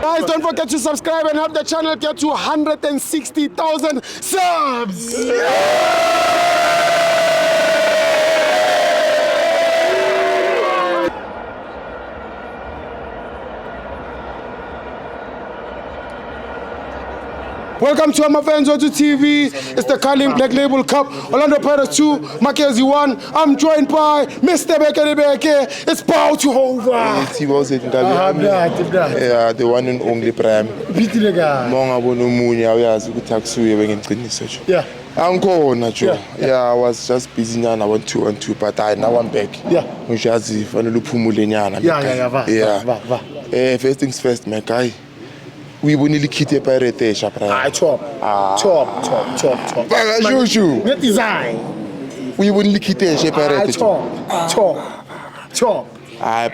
Guys, don't forget to subscribe and help the channel get to 160,000 subs. Welcome to Amavenzo to TV. It's the Carling Black Label Cup. Orlando Pirates 2, Mackenzie 1. I'm joined by Mr. Beke. It's Paul to Hova. Yeah, the one and only Prime. Monga bonomunya uyazi ukuthi akusuye bengiqiniso nje. Yeah. Angikhona Joe. Yeah, I was just busy nyana 1-2 but now I'm back. Yeah. Ngishazi fanele uphumule nyana. Va. First things first, my guy. We bonile kit e Pirate esha Prime. Chop. Baka shushu. Net design. We bonile kit esha Pirate. Chop.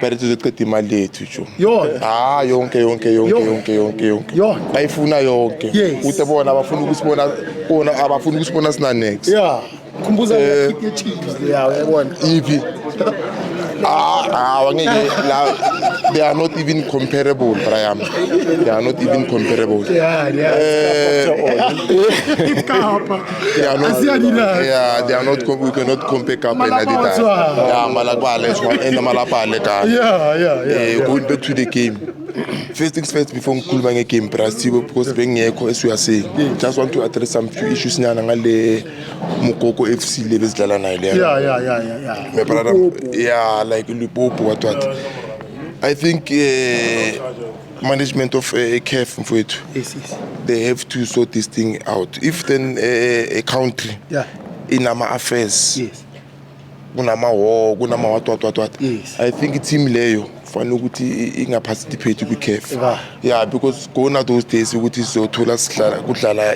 Pirate uzoqeda imali yethu Joe. Yonke. Yonke. Bayifuna yonke. Yes. Uthi bona abafuna ukusibona sina next. Yeah. Kumbuza kit ye-chiefs leya uyabona. Ipi. They are not even comparable, Brian. They are not even comparable. They are not. We cannot compare Kappa and Adidas. Going back to the game. First things first, before Kulbang game, because being as we are saying, just want to address some few issues. Ngale Mukoko FC levels dalana. Yeah, like Lupopo, what. I think management of CAF for it, they have to sort this thing out. If then a country in our affairs, I think it's him Leo. Inga participate with CAF. Yeah, because gone those days we so thola kudlala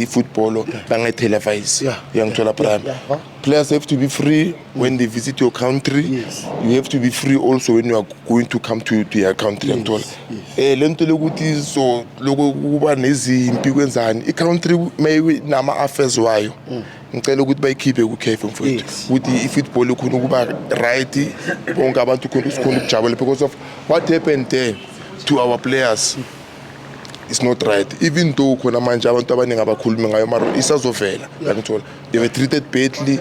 football bange televise young thola prime. Players have to be free when they visit your country. You have to be free also when you are going to come to your country. Lento lokuthi so loko kuba nezimpi kwenzani I country maybe nama affairs wayo. Ngicela ukuthi bayikhiphe ku CAF mfowethu ukuthi ifootball ukhona ukuba right bonke abantu khona ukujabula because of what happened there to our players is not right. Even though khona manje abantu abaningi abakhuluma ngayo mara isazovela ngithola they were treated badly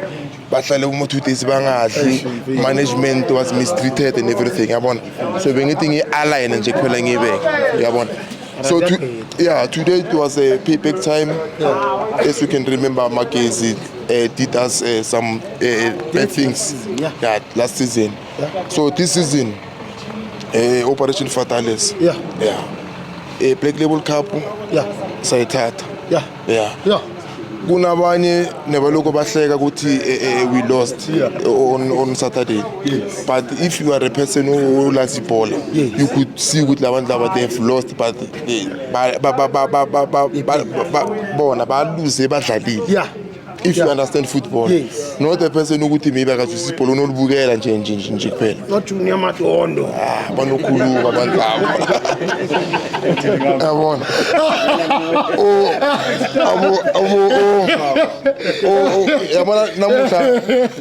bahlale uma 2 days bangadli management was mistreated and everything yabona so bengithi ngi-align nje kuphela ngiyibeke yabona. So today it was a payback time. As you can remember, Mackenzie did us some bad things last season. So this season, Operation Fatales. Black Label Cup. Sayithatha. Kunabanye nebaloko bahleka ukuthi we lost on Saturday. But if you are a person who loves ball, you could see ukuthi labantu laba they have lost but bona ba lose badlalile. If you understand football, not a person ukuthi maybe akazwisisa ibhola onolibukela nje kuphela. Not Junior Matondo. Banokhuluma abantu labo. Yabona. Yabona namuhla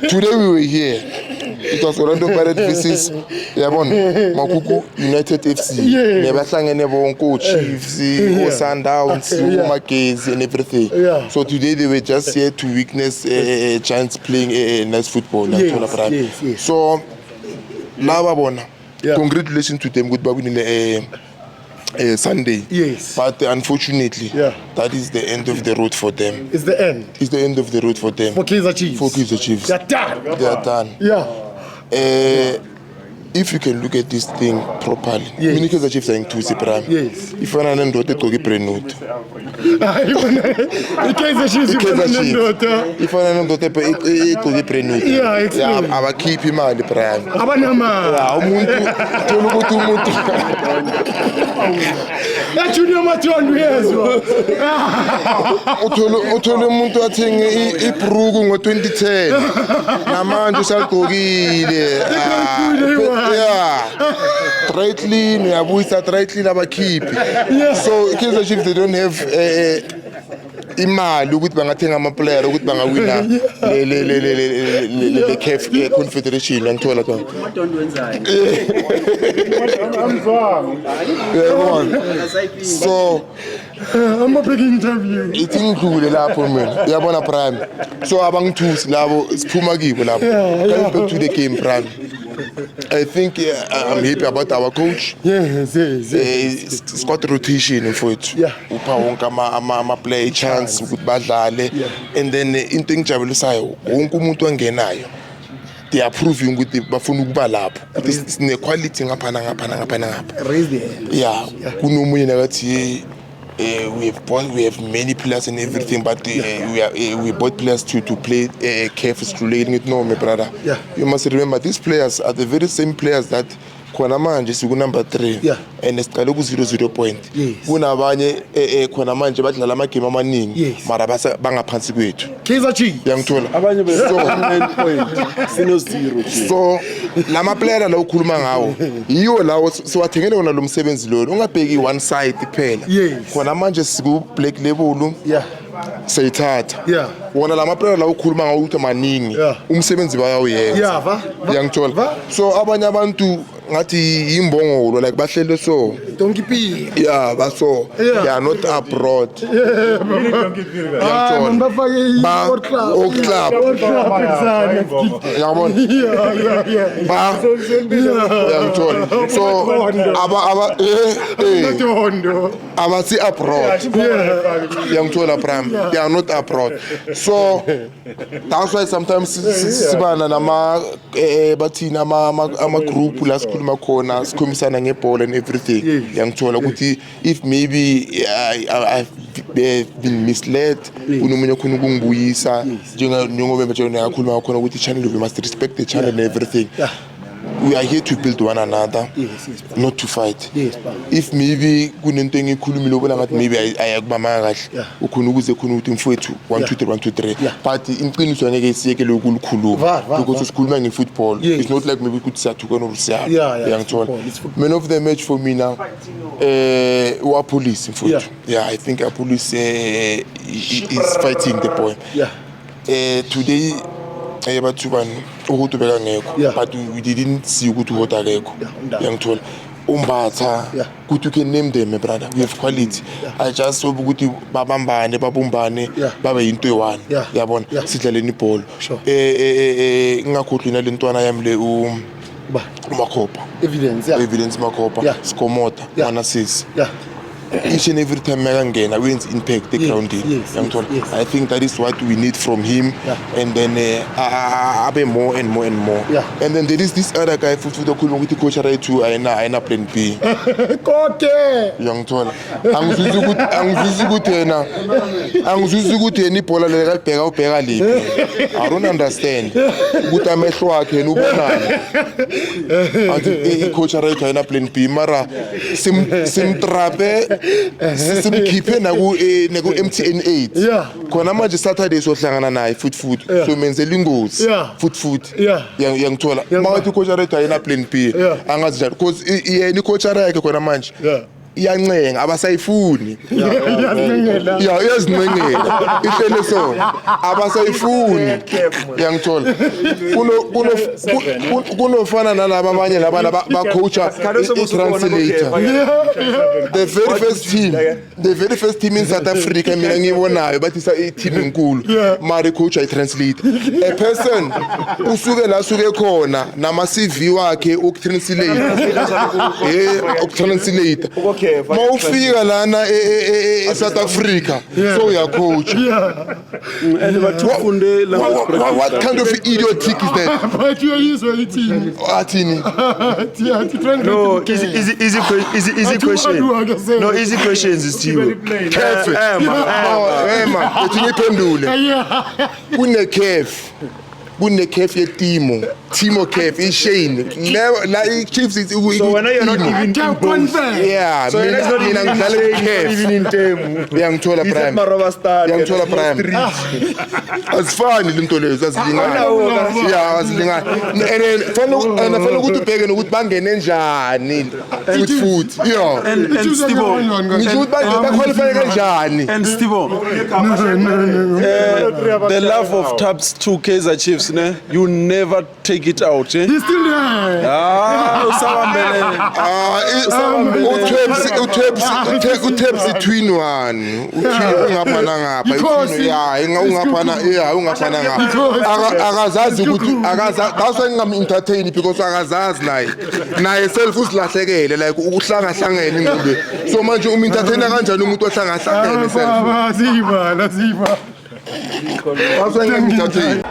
today we were here. It was Orlando Pirates versus yabona Makuku United FC. Nebahlangene bonke Chiefs, Sundowns, Mackenzie and everything. So today they were just here to witness Giants playing nice football. So laba bona. Congratulations to them good winning Sunday. But unfortunately, that is the end of the road for them. It's the end. It's the end of the road for them. For Kaizer Chiefs. They're done. They are done. If you can look at this thing properly, Kaizer Chiefs are in Tusi Prime. If I am not to get prenude. Kaizer Chiefs. If I am not to get prenude. I will keep him at the Prime. Junior Matondo yezo. Uthole umuntu athenga ibruku ngo2010 namanje usalgqokile. Dry clean uyabuyisa dry clean abakhiphi. So Kaizer Chiefs they don't have imali ukuthi bangathenga ama-player ukuthi bangawina le CAF Confederation ngithola cha so I'm a big interview. ithi ngidlule lapho mina uyabona Prime so abangithusi labo siphuma kibo lapho coming back to the game Prime I think I'm happy about our coach. Yes. It's got rotation mfowethu. Upha wonke ama play chance ukuthi badlale and then into engijabulisayo wonke umuntu ongenayo they are proving ukuthi bafuna ukuba lapho. Sine quality ngapha. Raise the hand. Yeah. Kunomunye nakathi we have many players and everything, but we bought players to play CAF relating. No, my brother. Yeah. You must remember these players are the very same players that khona manje siku number 3 and siqale ku 0 point. Kunabanye khona manje badlala ama game amaningi mara bangaphansi kwethu. Kaizer Chiefs. Uyangithola. Abanye be 9 point sino 0. So lama player la ukhuluma ngawo yiyo lawo siwathengele wona lo msebenzi lo ungabheki one side kuphela. Khona manje siku black label. Sayithatha wona lama player la ukhuluma ngawo ukuthi maningi umsebenzi bayawuyenza uyangithola so abanye abantu ngathi imbongolo like bahlele so Donkey P. baso they are not abroad Remember for club yabona uyangithola so abasi abroad uyangithola Prime they are not abroad so that's why sometimes sibana nama bathina ama group la sikhuluma khona sikhomisana ngebhola and everything uyangithola ukuthi if maybe I've been misled unomunye khona ukungibuyisa njengoba manje ngiyakhuluma khona ukuthi channel we must respect the channel and everything. We are here to build one another, not to fight. If maybe kunento engikhulumile ubona ngathi maybe ayakubama kahle ukhona ukuze khona ukuthi mfowethu 1 2 3 but inqiniso ngeke isiyekele ukulukhuluma because sikhuluma ngefootball. It's not like maybe ukuthi siyathuka nokusiyapha uyangithola. Man of the match for me now wa police mfowethu. I think a police is fighting the point. Today bathu bani ukuthi beka ngekho but we didn't see ukuthi what akekho uyangithola umbatha ukuthi you can name them my brother we have quality. I just hope ukuthi babambane babumbane babe into eyi1 yabona sidlaleni ibhola ngakhohlwa nalentwana yami le uMakhopa evidence Makhopa Skomota mana sisi each and every time makangena wins impact the ground uyangithola. I think that is what we need from him and then abe more and more and then there is this other guy futhi okhuluma ukuthi coach right to ayina plan B konke uyangithola angizwisi ukuthi yena ibhola le kalibheka ubheka liphi I don't understand ukuthi amehlo wakhe yena ubonani athi coach right ayina plan B mara simtrape simkhiphe naku MTN 8 khona manje Saturday sohlangana naye foot so menzela ingozi foot uyangithola mawuthi coach right ayina plan B angazi njalo because yena icoach yakhe khona manje iyancenga abasayifuni iyazincengela ihlele so abasayifuni uyangithola kunofana nalabo abanye labana bacoacha i-translator the very first team in South Africa mina ngibonayo bathi i-team enkulu mari coach i-translator a person usuke la suke khona nama CV wakhe ukutranslate mawufika lana South Africa so uyacoach and bathufunde la what kind of idiotic is that but you are using it athini no easy question no easy questions is Thiwe ema ethi ngiphendule kune CAF kune-caf Timo caf Shane never la i-Chiefs So when you're not even yeah so you're not mina even ngidlala i-caf even in Temu. uyangithola He's at prime Maroba Stadium. uyangithola prime asifani lento lezo azilingani yeah azilingani and fanele ukuthi ubheke nokuthi bangene njani futhi yeah And Stibo, ngisho ukuthi baqualify kanjani and Stibo, the love of Tabs to Kaizer Chiefs, ne? You never take it out, eh? He's still there. Usawambele. uTabs twin one ungapha ngapha ungapha ngapha akazazi ukuthi akazazi ngam-entertain because akazazi naye self usilahlekele like ukuhlangahlangene ingqondo so manje entertainer kanjani umuntu ohlangahlangene self Ziba. ngam-entertain